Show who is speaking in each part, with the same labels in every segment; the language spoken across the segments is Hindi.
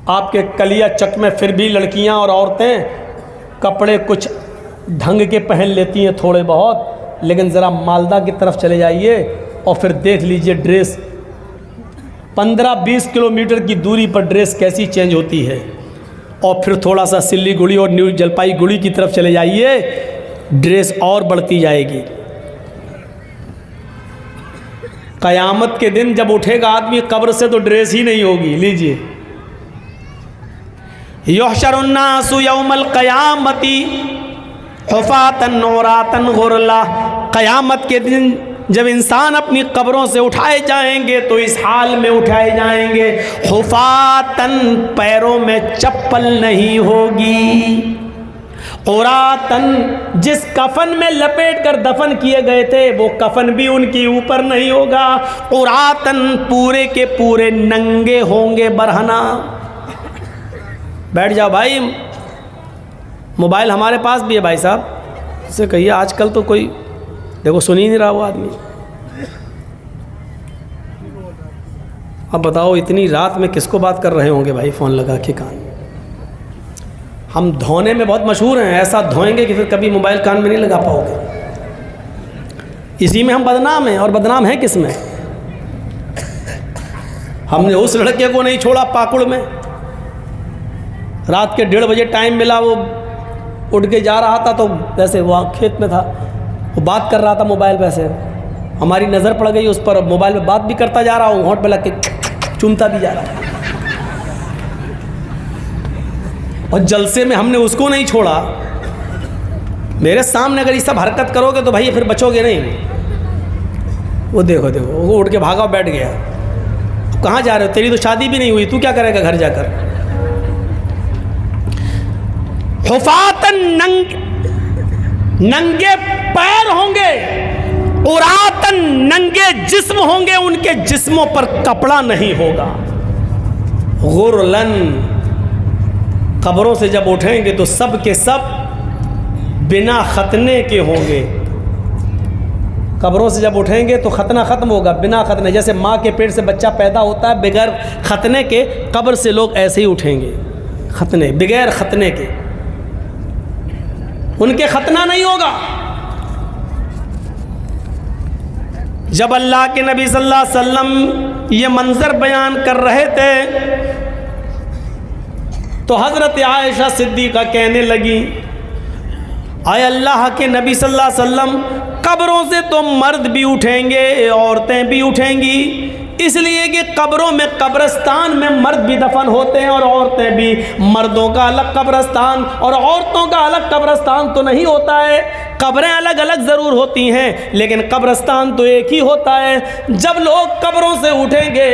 Speaker 1: आपके कलिया चक में फिर भी लड़कियां और औरतें कपड़े कुछ ढंग के पहन लेती हैं थोड़े बहुत, लेकिन ज़रा मालदा की तरफ चले जाइए और फिर देख लीजिए ड्रेस 15-20 किलोमीटर की दूरी पर ड्रेस कैसी चेंज होती है। और फिर थोड़ा सा सिल्लीगुड़ी और न्यू जलपाईगुड़ी की तरफ चले जाइए, ड्रेस और बढ़ती जाएगी। कयामत के दिन जब उठेगा आदमी कब्र से तो ड्रेस ही नहीं होगी। लीजिए, युहशरुन्नासु यौमल क़यामती हुफ़ातन औरातन गुरला। क़यामत के दिन जब इंसान अपनी कब्रों से उठाए जाएंगे तो इस हाल में उठाए जाएंगे, हुफ़ातन, पैरों में चप्पल नहीं होगी, औरातन, जिस कफन में लपेट कर दफन किए गए थे वो कफन भी उनके ऊपर नहीं होगा, औरातन, पूरे के पूरे नंगे होंगे बरहना। बैठ जाओ भाई, मोबाइल हमारे पास भी है भाई साहब, इससे कहिए आजकल तो कोई देखो सुन ही नहीं रहा वो आदमी। अब बताओ इतनी रात में किसको बात कर रहे होंगे भाई फ़ोन लगा के कान। हम धोने में बहुत मशहूर हैं, ऐसा धोएंगे कि फिर कभी मोबाइल कान में नहीं लगा पाओगे। इसी में हम बदनाम हैं, और बदनाम है किस में? हमने उस लड़के को नहीं छोड़ा पाकुड़ में, रात के 1:30 बजे टाइम मिला, वो उठ के जा रहा था तो वैसे वहाँ खेत में था, वो बात कर रहा था मोबाइल पे, से हमारी नज़र पड़ गई उस पर, मोबाइल पे बात भी करता जा रहा हूँ, होंठ पे लग के चूमता भी जा रहा हूँ, और जलसे में हमने उसको नहीं छोड़ा। मेरे सामने अगर ये सब हरकत करोगे तो भाई फिर बचोगे नहीं। वो देखो देखो वो उठ के भागा बैठ गया। कहाँ जा रहे हो? तेरी तो शादी भी नहीं हुई, तू क्या करेगा घर जाकर? हुफ़ातन, नंगे पैर होंगे, उरातन, नंगे जिस्म होंगे, उनके जिस्मों पर कपड़ा नहीं होगा। गुरलन, कब्रों से जब उठेंगे तो सब के सब बिना खतने के होंगे। कब्रों से जब उठेंगे तो खतना ख़त्म होगा, बिना खतने। जैसे माँ के पेट से बच्चा पैदा होता है बगैर खतने के, कब्र से लोग ऐसे ही उठेंगे, खतने, बगैर खतने के, उनके खतना नहीं होगा। जब अल्लाह के नबी सल्लल्लाहु अलैहि वसल्लम ये मंजर बयान कर रहे थे तो हज़रत आयशा सिद्दीक़ा कहने लगी, आए अल्लाह के नबी सल्लल्लाहु अलैहि वसल्लम, कब्रों से तो मर्द भी उठेंगे औरतें भी उठेंगी, इसलिए कि कब्रों में, कब्रस्तान में मर्द भी दफन होते हैं और औरतें भी। मर्दों का अलग कब्रस्तान और औरतों का अलग कब्रस्तान तो नहीं होता है, कब्रें अलग अलग ज़रूर होती हैं लेकिन कब्रस्तान तो एक ही होता है। जब लोग कब्रों से उठेंगे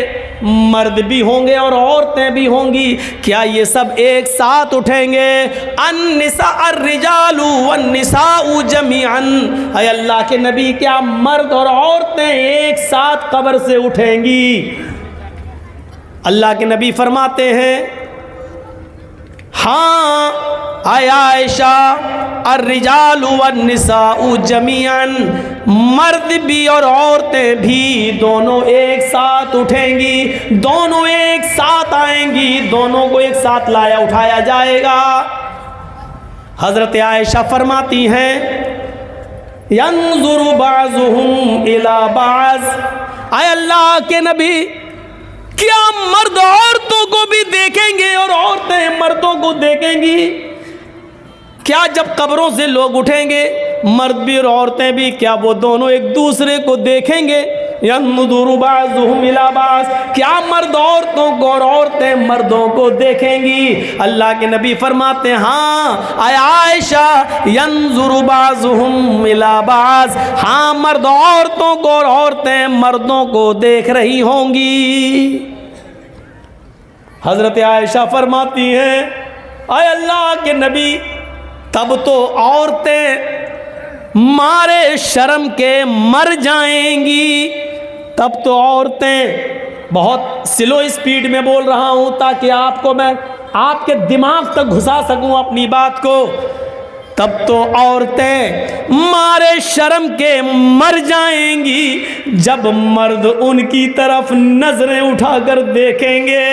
Speaker 1: मर्द भी होंगे और औरतें भी होंगी, क्या ये सब एक साथ उठेंगे? अन्निसा अर्रिजालु वन्निसाउ जमीअन, ऐ अल्लाह के नबी, क्या मर्द और औरतें एक साथ कब्र से उठेंगी? अल्लाह के नबी फरमाते हैं, हाँ आय आयशा, अर्रिजालु वन्निसाउ जमीअन, मर्द भी और औरतें भी दोनों एक साथ उठेंगी, दोनों एक साथ आएंगी, दोनों को एक साथ लाया उठाया जाएगा। हजरत आयशा फरमाती हैं, यंजुरु बाज़ुहुम इला बाज़, आय अल्लाह के नबी, क्या मर्द औरतों को भी देखेंगे और औरतें मर्दों को देखेंगी? क्या जब कब्रों से लोग उठेंगे मर्द भी और औरतें भी, क्या वो दोनों एक दूसरे को देखेंगे? यंजुरु बाज़ुहुम इला बाज़, क्या मर्द औरतों को और औरतें मर्दों को देखेंगी? अल्लाह के नबी फरमाते हैं, हाँ आय आयशा, यंजुरु बाज़ुहुम इला बाज़, हाँ मर्द औरतों को और औरतें मर्दों को देख रही होंगी। हज़रत आयशा फरमाती हैं, आय अल्लाह के नबी, तब तो औरतें मारे शर्म के मर जाएंगी, तब तो औरतें, बहुत स्लो स्पीड में बोल रहा हूँ ताकि आपको मैं आपके दिमाग तक घुसा सकूँ अपनी बात को, तब तो औरतें मारे शर्म के मर जाएंगी जब मर्द उनकी तरफ नजरें उठाकर देखेंगे।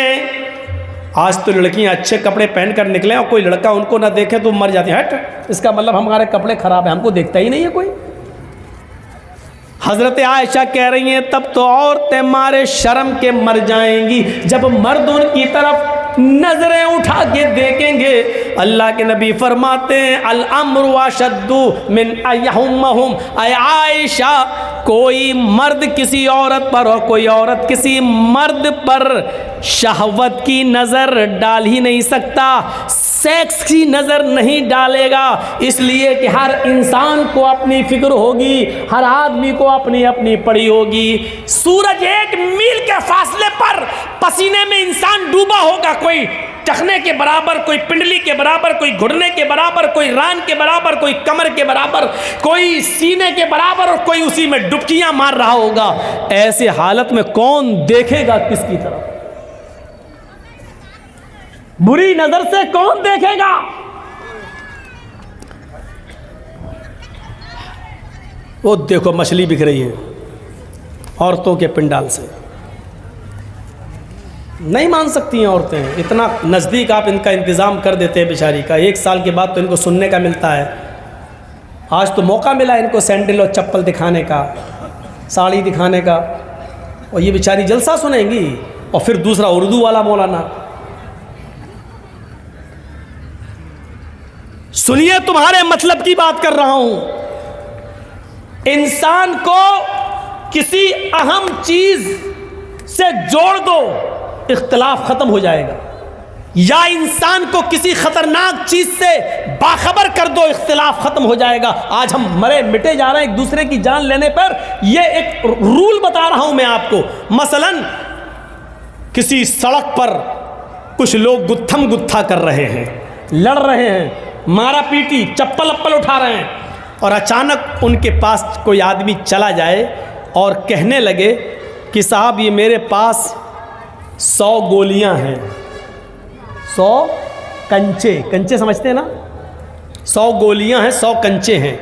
Speaker 1: आज तो लड़कियां अच्छे कपड़े पहन कर निकले और कोई लड़का उनको ना देखे तो मर जाती है। हट, इसका मतलब हमारे कपड़े खराब है, हमको देखता ही नहीं है कोई। हजरत आयशा कह रही हैं तब तो औरतें मारे शर्म के मर जाएंगी जब मर्द उनकी तरफ नजरें उठा के देखेंगे। अल्लाह के नबी फरमाते हैं अल अम्रु अशद्दु मिन अयहुम्महुम, ऐ आयशा कोई मर्द किसी औरत पर और कोई औरत किसी मर्द पर शहवत की नज़र डाल ही नहीं सकता, सेक्स की नज़र नहीं डालेगा, इसलिए कि हर इंसान को अपनी फिक्र होगी, हर आदमी को अपनी अपनी पड़ी होगी। सूरज 1 मील के फासले पर पसीने में इंसान डूबा होगा, कोई टखने के बराबर, कोई पिंडली के बराबर, कोई घुटने के बराबर, कोई रान के बराबर, कोई कमर के बराबर, कोई सीने के बराबर और कोई उसी में डुबकियां मार रहा होगा। ऐसे हालत में कौन देखेगा किसकी तरफ? बुरी नजर से कौन देखेगा? वो देखो मछली बिक रही है औरतों के पिंडाल से, नहीं मान सकती हैं औरतें। इतना नज़दीक आप इनका इंतज़ाम कर देते हैं बेचारी का, 1 साल के बाद तो इनको सुनने का मिलता है। आज तो मौका मिला इनको सैंडल और चप्पल दिखाने का, साड़ी दिखाने का, और ये बेचारी जलसा सुनेंगी। और फिर दूसरा उर्दू वाला मौलाना, सुनिए तुम्हारे मतलब की बात कर रहा हूं। इंसान को किसी अहम चीज से जोड़ दो, इख्तिलाफ खत्म हो जाएगा, या इंसान को किसी खतरनाक चीज से बाखबर कर दो, इख्तिलाफ खत्म हो जाएगा। आज हम मरे मिटे जा रहे हैं एक दूसरे की जान लेने पर। यह एक रूल बता रहा हूं मैं आपको। मसलन किसी सड़क पर कुछ लोग गुत्थम गुत्था कर रहे हैं, लड़ रहे हैं, मारा पीटी, चप्पल अप्पल उठा रहे हैं, और अचानक उनके पास कोई आदमी चला जाए और कहने लगे कि साहब ये मेरे पास 100 गोलियां हैं, 100 कंचे, कंचे समझते हैं ना, 100 गोलियां हैं, 100 कंचे हैं,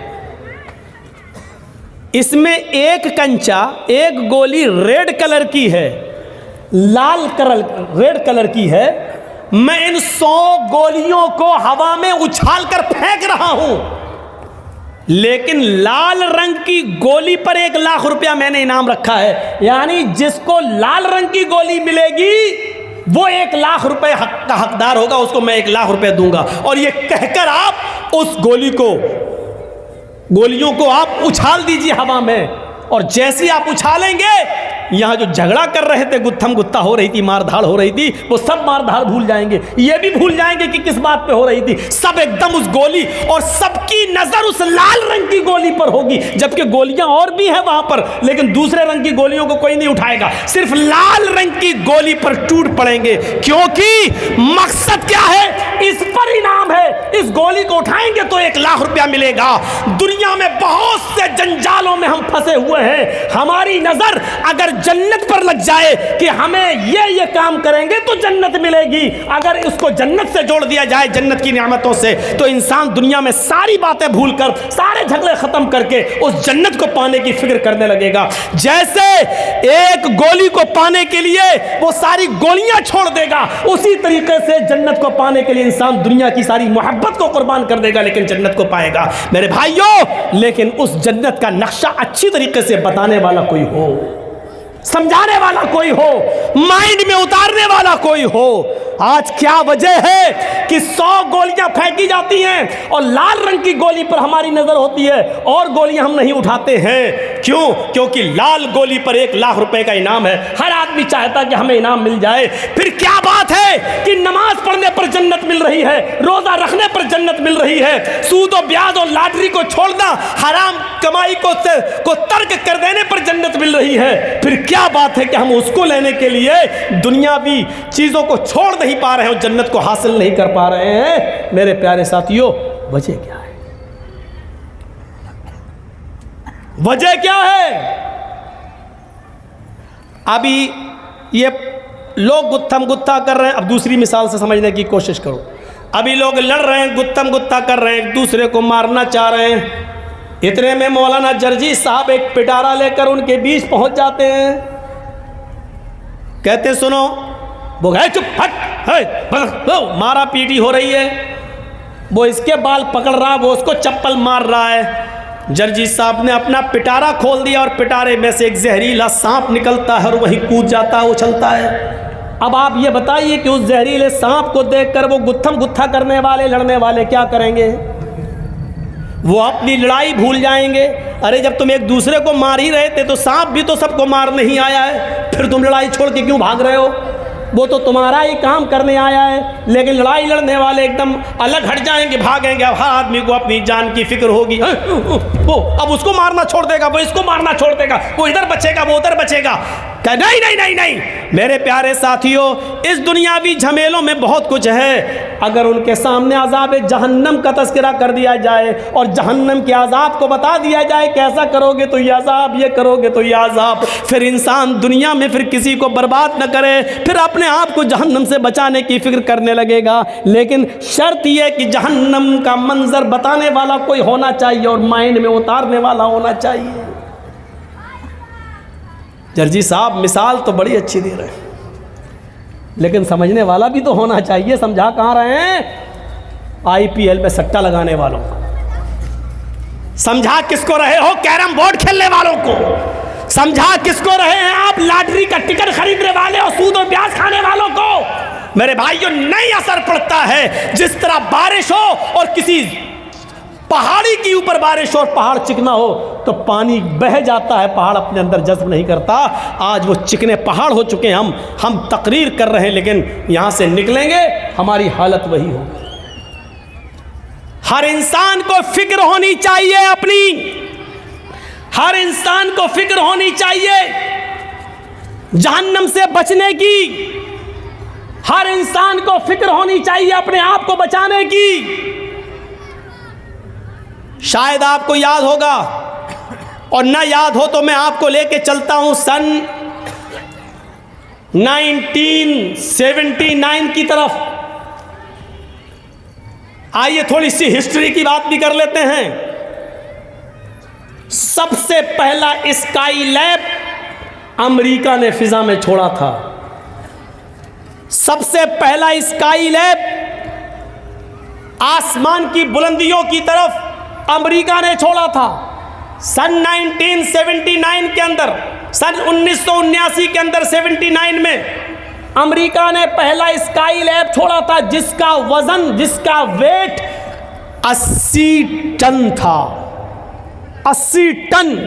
Speaker 1: इसमें एक कंचा, एक गोली रेड कलर की है, लाल कलर रेड कलर की है, मैं इन 100 गोलियों को हवा में उछाल कर फेंक रहा हूं, लेकिन लाल रंग की गोली पर 1 लाख रुपया मैंने इनाम रखा है। यानी जिसको लाल रंग की गोली मिलेगी वो 1 लाख रुपए हक का हकदार होगा, उसको मैं 1 लाख रुपए दूंगा। और ये कहकर आप उस गोलियों को आप उछाल दीजिए हवा में, और जैसे ही आप उछालेंगे, यहाँ जो झगड़ा कर रहे थे, गुत्थम गुत्ता हो रही थी, मारधाड़ हो रही थी, वो सब मारधाड़ भूल जाएंगे, ये भी भूल जाएंगे कि किस बात पे हो रही थी। सब एकदम उस गोली, और सबकी नजर उस लाल रंग की गोली पर होगी, जबकि गोलियां और भी हैं वहां पर, लेकिन दूसरे रंग की गोलियों को कोई नहीं उठाएगा, सिर्फ लाल रंग की गोली पर टूट पड़ेंगे। क्योंकि मकसद क्या है? इस पर इनाम है, इस गोली को उठाएंगे तो 1 लाख रुपया मिलेगा। दुनिया में बहुत से जंजालों में हम फंसे हुए हैं, हमारी नजर अगर जन्नत पर लग जाए कि हमें ये काम करेंगे तो जन्नत मिलेगी, अगर उसको जन्नत से जोड़ दिया जाए, जन्नत की नियामतों से, तो इंसान दुनिया में सारी बातें भूलकर, सारे झगड़े खत्म करके उस जन्नत को पाने की फिक्र करने लगेगा। जैसे एक गोली को पाने के लिए वो सारी गोलियां छोड़ देगा, उसी तरीके से जन्नत को पाने के लिए इंसान दुनिया की सारी मोहब्बत को कुर्बान कर देगा, लेकिन जन्नत को पाएगा। मेरे भाइयों, लेकिन उस जन्नत का नक्शा अच्छी तरीके से बताने वाला कोई हो, समझाने वाला कोई हो, माइंड में उतारने वाला कोई हो। आज क्या वजह है कि 100 गोलियां फेंकी जाती हैं और लाल रंग की गोली पर हमारी नजर होती है और गोलियां हम नहीं उठाते हैं? क्यों? क्योंकि लाल गोली पर 1 लाख रुपए का इनाम है, हर आदमी चाहता कि हमें इनाम मिल जाए। फिर क्या बात है कि नमाज पढ़ने पर जन्नत मिल रही है, रोजा रखने पर जन्नत मिल रही है, सूद और ब्याज और लॉटरी को छोड़ना, हराम कमाई को तर्क कर देने पर जन्नत मिल रही है। फिर क्या बात है कि हम उसको लेने के लिए दुनियावी चीजों को छोड़ नहीं पा रहे हैं और जन्नत को हासिल नहीं कर पा रहे हैं? मेरे प्यारे साथियों, वजह क्या है? वजह क्या है? अभी ये लोग गुत्थम गुत्था कर रहे हैं। अब दूसरी मिसाल से समझने की कोशिश करो। अभी लोग लड़ रहे हैं, गुत्थम गुत्था कर रहे हैं, एक दूसरे को मारना चाह रहे हैं। इतने में मौलाना जर्जी साहब एक पिटारा लेकर उनके बीच पहुंच जाते हैं। कहते सुनो, वो गए चुप हट है, मारा पीटी हो रही है, वो इसके बाल पकड़ रहा, वो उसको चप्पल मार रहा है। जर्जी साहब ने अपना पिटारा खोल दिया और पिटारे में से एक जहरीला सांप निकलता है और वही कूद जाता है, उछलता है। अब आप ये बताइए कि उस जहरीले सांप को देखकर वो गुत्थम गुत्था करने वाले, लड़ने वाले क्या करेंगे? वो अपनी लड़ाई भूल जाएंगे। अरे जब तुम एक दूसरे को मार ही रहे थे तो सांप भी तो सबको मार नहीं आया है, फिर तुम लड़ाई छोड़ के क्यों भाग रहे हो? वो तो तुम्हारा ही काम करने आया है, लेकिन लड़ाई लड़ने वाले एकदम अलग हट जाएंगे, भागेंगे। अब हर आदमी को अपनी जान की फिक्र होगी। वो अब उसको मारना छोड़ देगा, वो इसको मारना छोड़ देगा, वो इधर बचेगा, वो उधर बचेगा। नहीं नहीं नहीं नहीं मेरे प्यारे साथियों, इस दुनियावी झमेलों में बहुत कुछ है। अगर उनके सामने अज़ाब जहन्नम का तज़किरा कर दिया जाए और जहन्नम के अज़ाब को बता दिया जाए, कैसा करोगे तो ये अज़ाब, ये करोगे तो ये अज़ाब, फिर इंसान दुनिया में फिर किसी को बर्बाद न करे, फिर अपने आप को जहन्नम से बचाने की फिक्र करने लगेगा। लेकिन शर्त यह कि जहन्नम का मंजर बताने वाला कोई होना चाहिए और माइंड में उतारने वाला होना चाहिए। जर्जी साहब मिसाल तो बड़ी अच्छी दे रहे हैं, लेकिन समझने वाला भी तो होना चाहिए। समझा कहाँ रहे हैं? IPL में सट्टा लगाने वालों को समझा, किसको रहे हो? कैरम बोर्ड खेलने वालों को समझा, किसको रहे हैं आप? लॉटरी का टिकट खरीदने वाले और सूद और ब्याज खाने वालों को। मेरे भाइयों, नहीं असर पड़ता है। जिस तरह बारिश हो और किसी पहाड़ी के ऊपर बारिश और पहाड़ चिकना हो तो पानी बह जाता है, पहाड़ अपने अंदर जज्ब नहीं करता। आज वो चिकने पहाड़ हो चुके हैं, हम तकरीर कर रहे हैं, लेकिन यहां से निकलेंगे हमारी हालत वही होगी। हर इंसान को फिक्र होनी चाहिए अपनी, हर इंसान को फिक्र होनी चाहिए जहन्नम से बचने की। हर इंसान को फिक्र होनी चाहिए अपने आप को बचाने की। शायद आपको याद होगा, और ना याद हो तो मैं आपको लेके चलता हूं सन 1979 की तरफ। आइए थोड़ी सी हिस्ट्री की बात भी कर लेते हैं। सबसे पहला स्काई लैब अमेरिका ने फिजा में छोड़ा था। सबसे पहला स्काई लैब आसमान की बुलंदियों की तरफ अमेरिका ने छोड़ा था। सन 1979 के अंदर, सन 1979 के अंदर 79 में अमेरिका ने पहला स्काई लैब छोड़ा था, जिसका वजन, जिसका वेट 80 टन था। 80 टन।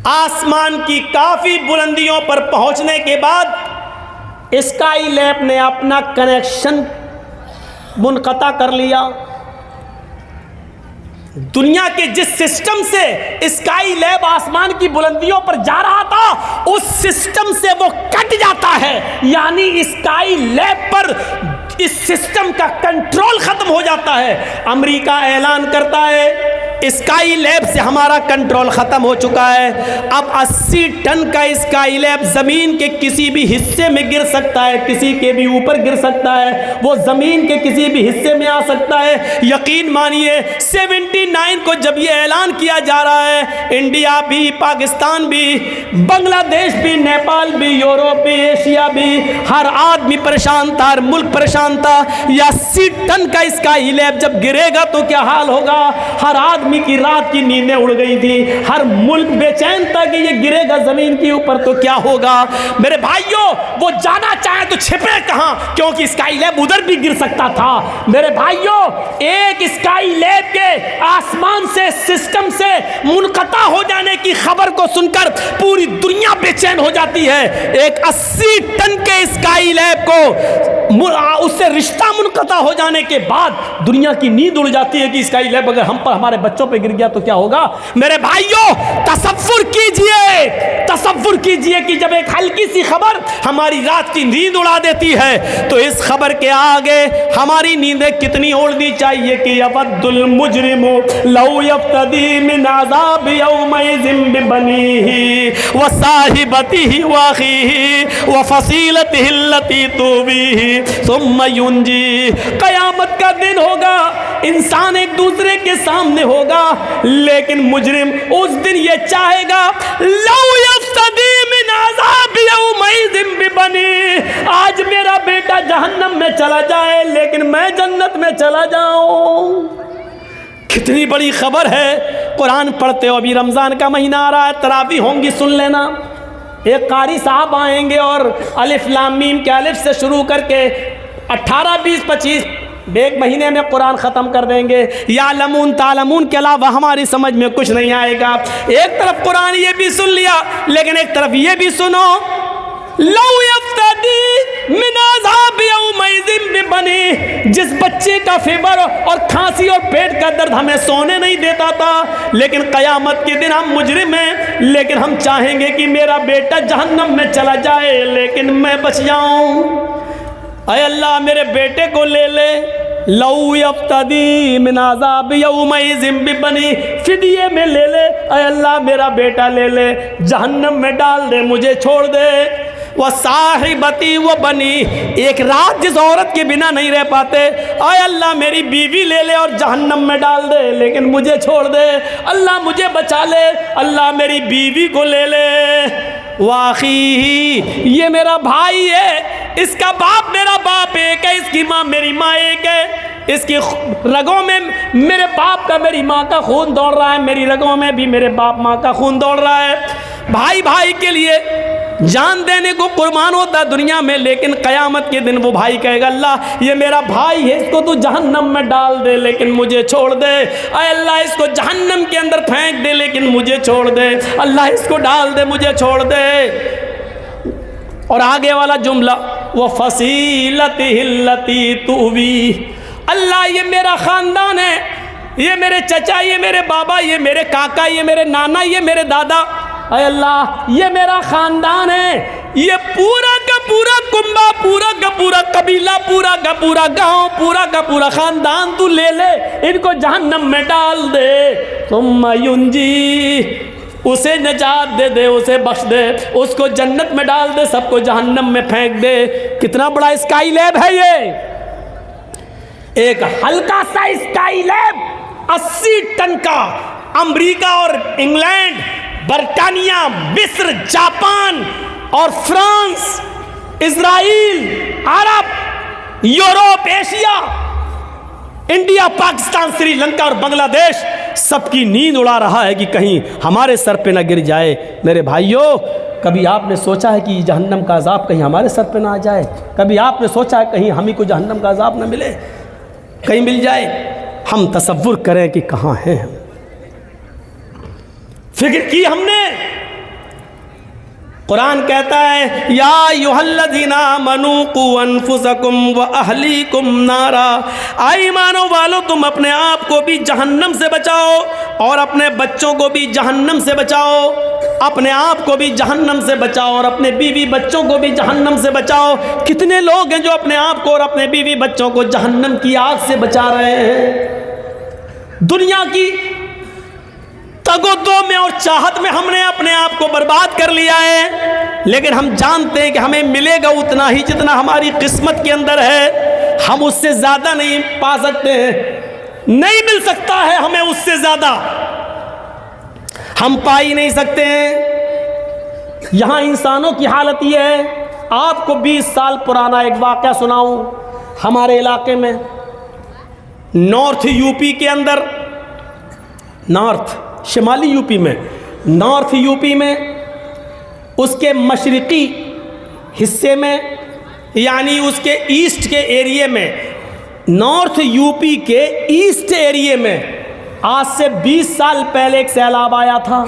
Speaker 1: आसमान की काफी बुलंदियों पर पहुंचने के बाद स्काई लैब ने अपना कनेक्शन मुनक़ता कर लिया। दुनिया के जिस सिस्टम से स्काई लैब आसमान की बुलंदियों पर जा रहा था, उस सिस्टम से वो कट जाता है। यानी स्काई लैब पर इस सिस्टम का कंट्रोल खत्म हो जाता है। अमेरिका ऐलान करता है स्काई लैब से हमारा कंट्रोल खत्म हो चुका है। अब 80 टन का स्काई लैब जमीन के किसी भी हिस्से में गिर सकता है, किसी के भी ऊपर गिर सकता है, वो जमीन के किसी भी हिस्से में आ सकता है। यकीन मानिए 79 को जब ये ऐलान किया जा रहा है, इंडिया भी, पाकिस्तान भी, बांग्लादेश भी, नेपाल भी, यूरोप भी, एशिया भी, हर आदमी परेशान था, हर मुल्क परेशान था। 80 टन का स्काई लैब जब गिरेगा तो क्या हाल होगा? हर आदमी की रात की नींदें उड़ गई थी, हर मुल्क बेचैन था कि ये गिरेगा जमीन के ऊपर तो क्या होगा। मेरे भाइयों, वो जाना चाहे तो छिपे कहां, क्योंकि स्काई लैब उधर भी गिर सकता था। मेरे भाइयों, एक स्काई लैब के आसमान से, सिस्टम से मुनक़ता हो जाने की खबर को सुनकर पूरी दुनिया बेचैन हो जाती है। एक 80 टन के स्काई लैब को उससे रिश्ता मुनक़ता हो जाने के बाद दुनिया की नींद उड़ जाती है कि स्काई लैब अगर हम पर, हमारे बच्चों पे गिर गया तो क्या होगा। मेरे भाइयों, तसव्वुर कीजिए कि जब एक हल्की सी खबर हमारी रात की नींद उड़ा देती है, तो इस खबर के आगे हमारी नींदें कितनी उड़नी चाहिए कि यवद्दुल मुजरिमु लौ यफ्तदी मिन अज़ाब यौमइज़िन बिबनीही व साहिबतिही व अख़ीही व फसीलतिही अल्लती तुवीही सुम्मा युंजी। क़यामत का दिन होगा, इंसान एक दूसरे के सामने होगा, लेकिन मुजरिम उस दिन ये चाहेगा लौ यफ्तदी मिन अज़ाब यौमइज़िन बिबनी, आज मेरा बेटा जहन्नम में चला जाए लेकिन मैं जन्नत में चला जाऊं। कितनी बड़ी खबर है। कुरान पढ़ते हो, अभी रमज़ान का महीना आ रहा है, तरावी होंगी, सुन लेना। एक कारी साहब आएंगे और अलिफ लाम मीम के अलिफ से शुरू करके 18, 20, 25 एक महीने में कुरान ख़त्म कर देंगे। या लमून तालमून के अलावा हमारी समझ में कुछ नहीं आएगा। एक तरफ कुरान ये भी सुन लिया, लेकिन एक तरफ ये भी सुनो, लौ यफ्तदी मिन अज़ाब यौमइज़िन बिबनी, जिस बच्चे का फीवर और खांसी और पेट का दर्द हमें सोने नहीं देता था, लेकिन क़यामत के दिन हम मुजरिम हैं, लेकिन हम चाहेंगे कि मेरा बेटा जहन्नम में चला जाए लेकिन मैं बच जाऊं। अय अल्लाह मेरे बेटे को ले ले। लौ यफ्तदी मिन अज़ाब यौमइज़िन बिबनी, फिदिये में ले ले। अय अल्लाह मेरा बेटा ले ले, जहन्नम में डाल दे, मुझे छोड़ दे। वह साहिबती वो बनी, एक रात जिस औरत के बिना नहीं रह पाते, आय अल्लाह मेरी बीवी ले ले और जहन्नम में डाल दे लेकिन मुझे छोड़ दे। अल्लाह मुझे बचा ले, अल्लाह मेरी बीवी को ले ले। वाखी, ये मेरा भाई है, इसका बाप मेरा बाप एक है, इसकी माँ मेरी माँ एक है, इसकी रगों में मेरे बाप का मेरी माँ का खून दौड़ रहा है, मेरी रगों में भी मेरे बाप माँ का खून दौड़ रहा है। भाई भाई के लिए जान देने को कुर्बान होता है दुनिया में, लेकिन क़यामत के दिन वो भाई कहेगा अल्लाह ये मेरा भाई है, इसको तू जहन्नम में डाल दे लेकिन मुझे छोड़ दे। अय अल्लाह इसको जहन्नम के अंदर फेंक दे लेकिन मुझे छोड़ दे। अल्लाह इसको डाल दे, मुझे छोड़ दे। और आगे वाला जुमला, वो फसीलतिहिल्लती तुवी, अल्लाह ये मेरा ख़ानदान है, ये मेरे चचा, ये मेरे बाबा, ये मेरे काका, ये मेरे नाना, ये मेरे दादा, अय अल्लाह ये मेरा ख़ानदान है, ये पूरा का पूरा कुंबा, पूरा का पूरा कबीला, पूरा का पूरा गांव, पूरा का पूरा ख़ानदान तू ले ले, इनको जहन्नम में डाल दे। सुम्मा युंजी, उसे निजात दे दे, उसे बख्श दे, उसको जन्नत में डाल दे, सबको जहन्नम में फेंक दे। कितना बड़ा स्काई लैब है ये। एक हल्का सा स्काई लैब 80 टन का, अमेरिका और इंग्लैंड, बर्तानिया, मिस्र, जापान और France, Israel, Arab, Europe, Asia, India, Pakistan, Sri Lanka और बांग्लादेश सबकी नींद उड़ा रहा है कि कहीं हमारे सर पे ना गिर जाए। मेरे भाइयों, कभी आपने सोचा है कि जहन्नम का अजाब कहीं हमारे सर पे ना आ जाए? कभी आपने सोचा है कहीं हम ही को जहन्नम का अजाब ना मिले, कहीं मिल जाए? हम तसव्वुर करें कि कहाँ हैं हम। फिक्र की हमने? कुरान कहता है या अय्युहल्लज़ीना आमनू क़ू अनफुसकुम व अहलीकुम नारा, ईमानों वालों तुम अपने आप को भी जहन्नम से बचाओ और अपने बच्चों को भी जहन्नम से बचाओ। अपने आप को भी जहन्नम से बचाओ और अपने बीवी बच्चों को भी जहन्नम से बचाओ। कितने लोग हैं जो अपने आप को और अपने बीवी बच्चों को जहन्नम की आग से बचा रहे हैं। दुनिया की तगोदो में और चाहत में हमने अपने आप को बर्बाद कर लिया है, लेकिन हम जानते हैं कि हमें मिलेगा उतना ही जितना हमारी किस्मत के अंदर है। हम उससे ज़्यादा नहीं पा सकते हैं, नहीं मिल सकता है हमें उससे ज़्यादा, हम पा ही नहीं सकते हैं। यहाँ इंसानों की हालत ये है। आपको 20 साल पुराना एक वाक़या सुनाऊं। हमारे इलाके में नॉर्थ यूपी के अंदर, नॉर्थ शिमाली यूपी में, नॉर्थ यूपी में उसके मशरिकी हिस्से में, यानी उसके ईस्ट के एरिए में, नॉर्थ यूपी के ईस्ट एरिए में आज से 20 साल पहले एक सैलाब आया था।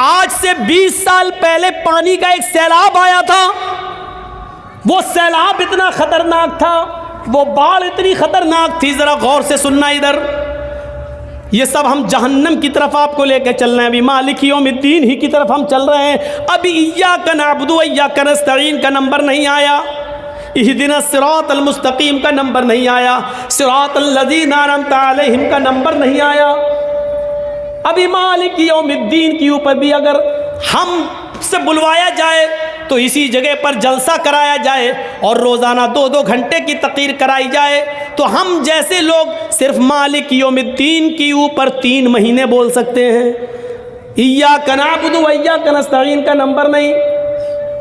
Speaker 1: आज से 20 साल पहले पानी का एक सैलाब आया था। वो सैलाब इतना खतरनाक था, वो बाढ़ इतनी खतरनाक थी। ज़रा गौर से सुनना इधर। ये सब हम जहन्नम की तरफ आपको लेकर चल रहे हैं। अभी मालिक यौमिद्दीन ही की तरफ हम चल रहे हैं। अभी इय्याका नअबुदु व इय्याका नस्तईन का नंबर नहीं आया, इहदिना सिरातल मुस्तकीम का नंबर नहीं आया, सिरातल लज़ीना अनअमता अलैहिम का नंबर नहीं आया। अभी मालिक यौमिद्दीन के ऊपर भी अगर हम से बुलवाया जाए तो इसी जगह पर जलसा कराया जाए और रोज़ाना 2-2 घंटे की तक़रीर कराई जाए, तो हम जैसे लोग सिर्फ मालिक यौमिद्दीन के ऊपर 3 महीने बोल सकते हैं। इय्याका नअबुदु व इय्याका नस्तईन का नंबर नहीं।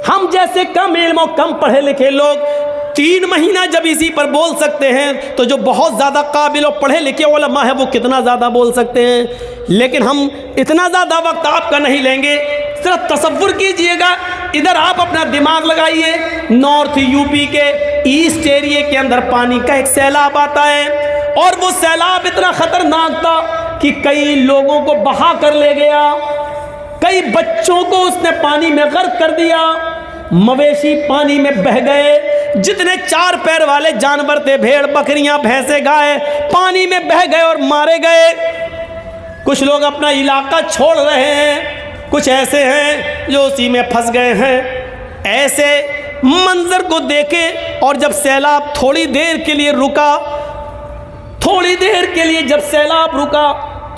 Speaker 1: हम जैसे कम इल्म और कम पढ़े लिखे लोग 3 महीना जब इसी पर बोल सकते हैं, तो जो बहुत ज़्यादा काबिल और पढ़े लिखे उलमा है वो कितना ज़्यादा बोल सकते हैं। लेकिन हम इतना ज़्यादा वक्त आपका नहीं लेंगे। सिर्फ तसव्वुर कीजिएगा, इधर आप अपना दिमाग लगाइए, नॉर्थ यूपी के ईस्ट एरिया के अंदर पानी का एक सैलाब आता है, और वो सैलाब इतना ख़तरनाक था कि कई लोगों को बहा कर ले गया, कई बच्चों को उसने पानी में गर्क कर दिया, मवेशी पानी में बह गए, जितने 4 पैर वाले जानवर थे, भेड़ बकरियां भैंसे गाय, पानी में बह गए और मारे गए। कुछ लोग अपना इलाका छोड़ रहे हैं, कुछ ऐसे हैं जो उसी में फंस गए हैं। ऐसे मंजर को देखे, और जब सैलाब थोड़ी देर के लिए रुका, थोड़ी देर के लिए जब सैलाब रुका,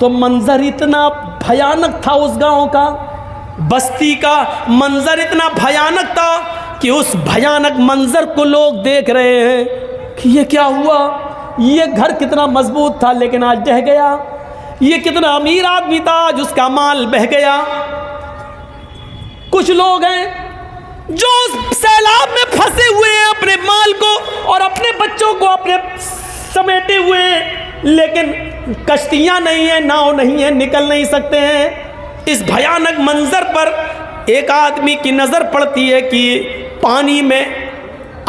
Speaker 1: तो मंजर इतना भयानक था, उस गांव का, बस्ती का मंजर इतना भयानक था कि उस भयानक मंजर को लोग देख रहे हैं कि ये क्या हुआ, ये घर कितना मजबूत था लेकिन आज ढह गया, ये कितना अमीर आदमी था आज उसका माल बह गया। कुछ लोग हैं जो उस सैलाब में फंसे हुए हैं, अपने माल को और अपने बच्चों को अपने समेटे हुए हैं, लेकिन कश्तियां नहीं है, नाव नहीं है, निकल नहीं सकते हैं। इस भयानक मंजर पर एक आदमी की नज़र पड़ती है कि पानी में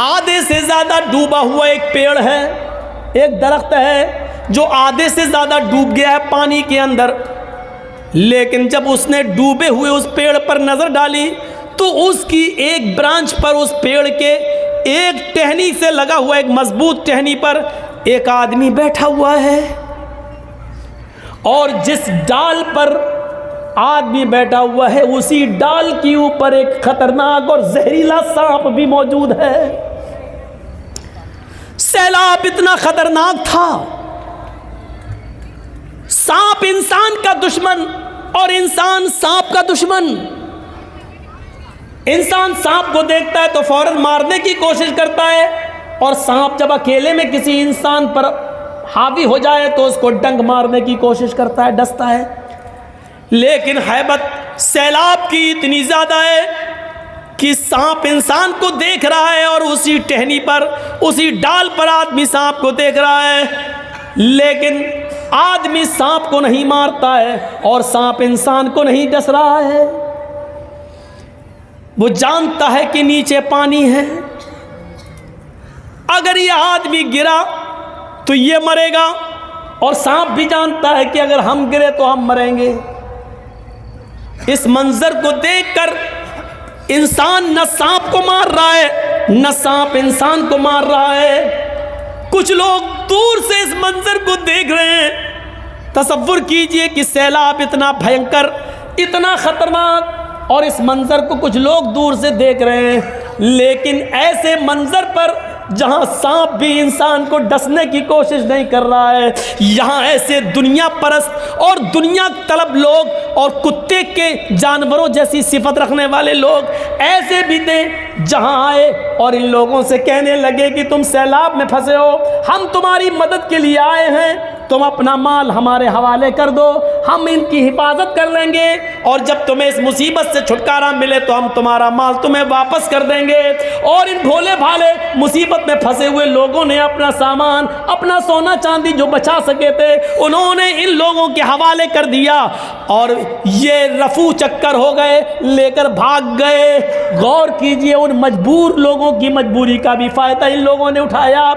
Speaker 1: आधे से ज़्यादा डूबा हुआ एक पेड़ है, एक दरख्त है जो आधे से ज़्यादा डूब गया है पानी के अंदर। लेकिन जब उसने डूबे हुए उस पेड़ पर नज़र डाली, तो उसकी एक ब्रांच पर, उस पेड़ के एक टहनी से लगा हुआ एक मजबूत टहनी पर एक आदमी बैठा हुआ है, और जिस डाल पर आदमी बैठा हुआ है उसी डाल के ऊपर एक खतरनाक और जहरीला सांप भी मौजूद है। सैलाब इतना खतरनाक था, सांप इंसान का दुश्मन और इंसान सांप का दुश्मन। इंसान सांप को देखता है तो फौरन मारने की कोशिश करता है, और सांप जब अकेले में किसी इंसान पर हावी हो जाए तो उसको डंक मारने की कोशिश करता है, डसता है। लेकिन हैबत सैलाब की इतनी ज़्यादा है कि सांप इंसान को देख रहा है, और उसी टहनी पर, उसी डाल पर आदमी सांप को देख रहा है, लेकिन आदमी सांप को नहीं मारता है और सांप इंसान को नहीं डस रहा है। वो जानता है कि नीचे पानी है, अगर ये आदमी गिरा तो ये मरेगा, और सांप भी जानता है कि अगर हम गिरे तो हम मरेंगे। इस मंजर को देखकर इंसान न सांप को मार रहा है, न सांप इंसान को मार रहा है। कुछ लोग दूर से इस मंजर को देख रहे हैं। तसव्वुर कीजिए कि सैलाब इतना भयंकर, इतना खतरनाक, और इस मंजर को कुछ लोग दूर से देख रहे हैं। लेकिन ऐसे मंजर पर जहां सांप भी इंसान को डसने की कोशिश नहीं कर रहा है, यहाँ ऐसे दुनिया परस्त और दुनिया तलब लोग और कुत्ते के जानवरों जैसी सिफत रखने वाले लोग ऐसे भी थे, जहां आए और इन लोगों से कहने लगे कि तुम सैलाब में फंसे हो, हम तुम्हारी मदद के लिए आए हैं, तुम अपना माल हमारे हवाले कर दो, हम इनकी हिफाजत कर लेंगे, और जब तुम्हें इस मुसीबत से छुटकारा मिले तो हम तुम्हारा माल तुम्हें वापस कर देंगे। और इन भोले भाले मुसीबत में फंसे हुए लोगों ने अपना सामान, अपना सोना चांदी जो बचा सके थे, उन्होंने इन लोगों के हवाले कर दिया, और ये रफू चक्कर हो गए, लेकर भाग गए। गौर कीजिए, उन मजबूर लोगों की मजबूरी का भी फायदा इन लोगों ने उठाया।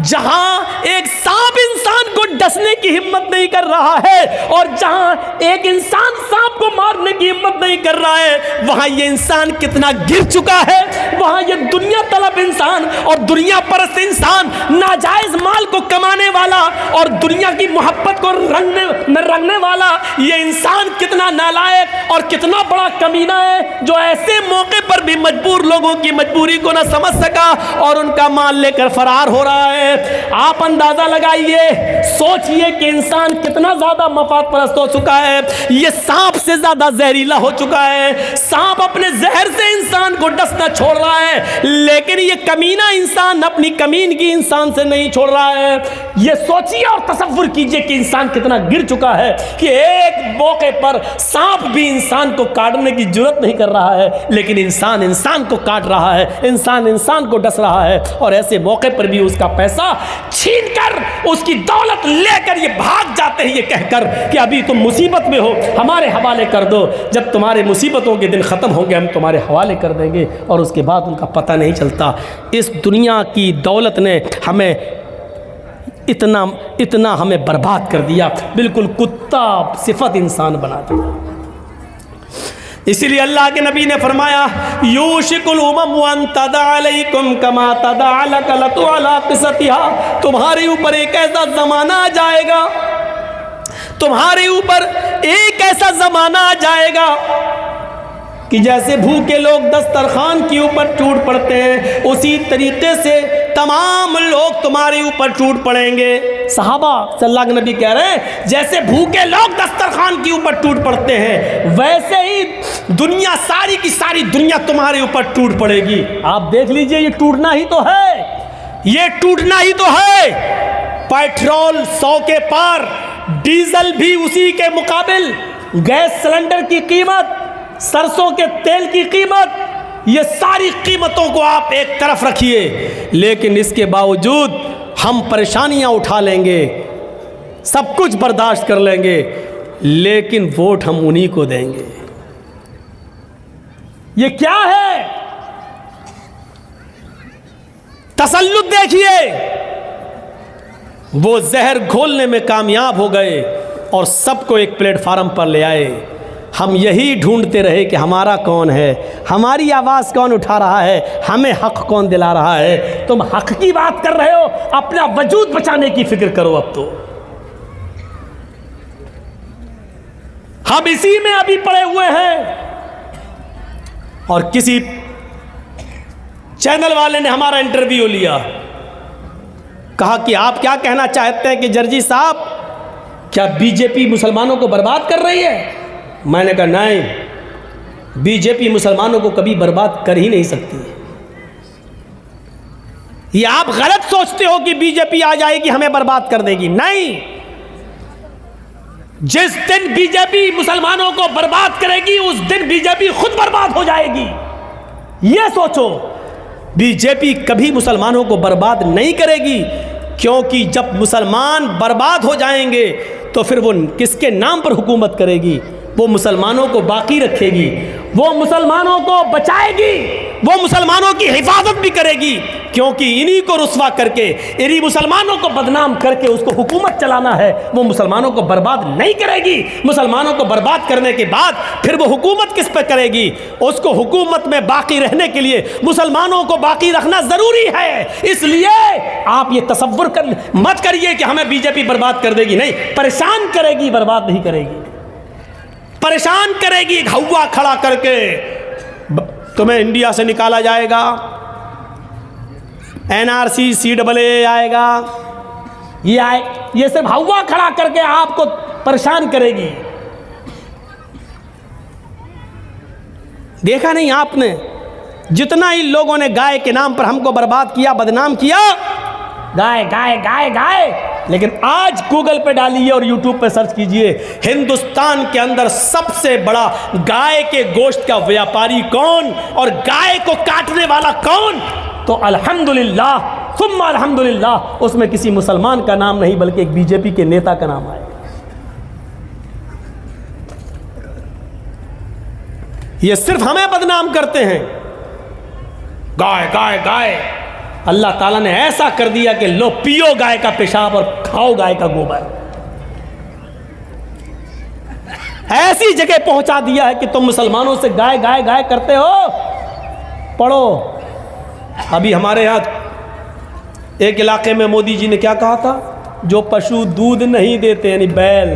Speaker 1: जहां एक सांप इंसान को डसने की हिम्मत नहीं कर रहा है, और जहां एक इंसान सांप को मारने की हिम्मत नहीं कर रहा है, वहां ये इंसान कितना गिर चुका है। वहां ये दुनिया तलब इंसान और दुनिया परस्त इंसान, नाजायज माल को कमाने वाला और दुनिया की मोहब्बत को रंगने वाला ये इंसान कितना नालायक और कितना बड़ा कमीना है, जो ऐसे मौके पर भी मजबूर लोगों की मजबूरी को ना समझ सका और उनका माल लेकर फरार हो रहा है। आप अंदाजा लगाइए, सोच सोचिए कि इंसान कितना ज़्यादा मफाद परस्त हो चुका है। ये सांप से ज़्यादा जहरीला हो चुका है। सांप अपने जहर से इंसान को डसना छोड़ रहा है, लेकिन ये कमीना इंसान अपनी कमीनगी इंसान से नहीं छोड़ रहा है। ये सोचिए और तसव्वुर कीजिए कि इंसान कितना गिर चुका है कि एक मौके पर सांप भी इंसान को काटने की जरूरत नहीं कर रहा है, लेकिन इंसान इंसान को काट रहा है, इंसान इंसान को डस रहा है। और ऐसे मौके पर भी उसका पैसा छीनकर, उसकी दौलत लेकर ये भाग जाते हैं, ये कहकर कि अभी तुम मुसीबत में हो, हमारे हवाले कर दो, जब तुम्हारे मुसीबतों के दिन ख़त्म होंगे हम तुम्हारे हवाले कर देंगे। और उसके बाद उनका पता नहीं चलता। इस दुनिया की दौलत ने हमें इतना हमें बर्बाद कर दिया, बिल्कुल कुत्ता सिफत इंसान बना दिया। इसीलिए अल्लाह के नबी ने फरमाया, यूशिकुल उमम अन तदा अलैकुम कमा तदा अलकलतु अला क़िसतिहा, तुम्हारे ऊपर एक ऐसा ज़माना आ जाएगा, तुम्हारे ऊपर एक ऐसा ज़माना आ जाएगा कि जैसे भूखे लोग दस्तरखान के ऊपर टूट पड़ते हैं, उसी तरीके से तमाम लोग तुम्हारे ऊपर टूट पड़ेंगे। सहाबा सल्लल्लाहु अलैहि नबी कह रहे हैं, जैसे भूखे लोग दस्तरखान के ऊपर टूट पड़ते हैं, वैसे ही दुनिया, सारी की सारी दुनिया तुम्हारे ऊपर टूट पड़ेगी। आप देख लीजिए, ये टूटना ही तो है, ये टूटना ही तो है। पेट्रोल 100 के पार, डीजल भी उसी के मुकाबिल, गैस सिलेंडर की कीमत, सरसों के तेल की कीमत, ये सारी कीमतों को आप एक तरफ रखिए, लेकिन इसके बावजूद हम परेशानियां उठा लेंगे, सब कुछ बर्दाश्त कर लेंगे, लेकिन वोट हम उन्हीं को देंगे। ये क्या है? तसल्लुत देखिए। वो जहर घोलने में कामयाब हो गए और सबको एक प्लेटफार्म पर ले आए। हम यही ढूंढते रहे कि हमारा कौन है, हमारी आवाज़ कौन उठा रहा है, हमें हक कौन दिला रहा है। तुम हक की बात कर रहे हो, अपना वजूद बचाने की फिक्र करो। अब तो हम इसी में अभी पड़े हुए हैं। और किसी चैनल वाले ने हमारा इंटरव्यू लिया, कहा कि आप क्या कहना चाहते हैं कि जर्जी साहब, क्या बीजेपी मुसलमानों को बर्बाद कर रही है? मैंने कहा नहीं, बीजेपी मुसलमानों को कभी बर्बाद कर ही नहीं सकती। ये आप गलत सोचते हो कि बीजेपी आ जाएगी हमें बर्बाद कर देगी। नहीं, जिस दिन बीजेपी मुसलमानों को बर्बाद करेगी उस दिन बीजेपी खुद बर्बाद हो जाएगी। ये सोचो, बीजेपी कभी मुसलमानों को बर्बाद नहीं करेगी, क्योंकि जब मुसलमान बर्बाद हो जाएंगे तो फिर वो किसके नाम पर हुकूमत करेगी? वो मुसलमानों को बाकी रखेगी, वो मुसलमानों को बचाएगी, वो मुसलमानों की हिफाजत भी करेगी, क्योंकि इन्हीं को रुस्वा करके, इन्हीं मुसलमानों को बदनाम करके उसको हुकूमत चलाना है। वो मुसलमानों को बर्बाद नहीं करेगी। मुसलमानों को बर्बाद करने के बाद फिर वो हुकूमत किस पे करेगी? उसको हुकूमत में बाकी रहने के लिए मुसलमानों को बाकी रखना ज़रूरी है। इसलिए आप ये तसव्वुर मत करिए कि हमें बीजेपी बर्बाद कर देगी। नहीं, परेशान करेगी, बर्बाद नहीं करेगी। परेशान करेगी, हवा खड़ा करके तुम्हें इंडिया से निकाला जाएगा, NRC CAA आएगा, ये सिर्फ हवा खड़ा करके आपको परेशान करेगी। देखा नहीं आपने, जितना ही लोगों ने गाय के नाम पर हमको बर्बाद किया, बदनाम किया, गाय गाय गाय गाय, लेकिन आज गूगल पे डालिए और यूट्यूब पे सर्च कीजिए, हिंदुस्तान के अंदर सबसे बड़ा गाय के गोश्त का व्यापारी कौन और गाय को काटने वाला कौन? तो अल्हम्दुलिल्लाह सुम्मा अल्हम्दुलिल्लाह, उसमें किसी मुसलमान का नाम नहीं बल्कि एक बीजेपी के नेता का नाम आया। ये सिर्फ हमें बदनाम करते हैं, गाय गाय गाय। अल्लाह ताला ने ऐसा कर दिया कि लो पियो गाय का पेशाब और खाओ गाय का गोबर। ऐसी जगह पहुंचा दिया है कि तुम मुसलमानों से गाय गाय गाय करते हो। पढ़ो, अभी हमारे यहाँ एक इलाके में मोदी जी ने क्या कहा था, जो पशु दूध नहीं देते यानी बैल,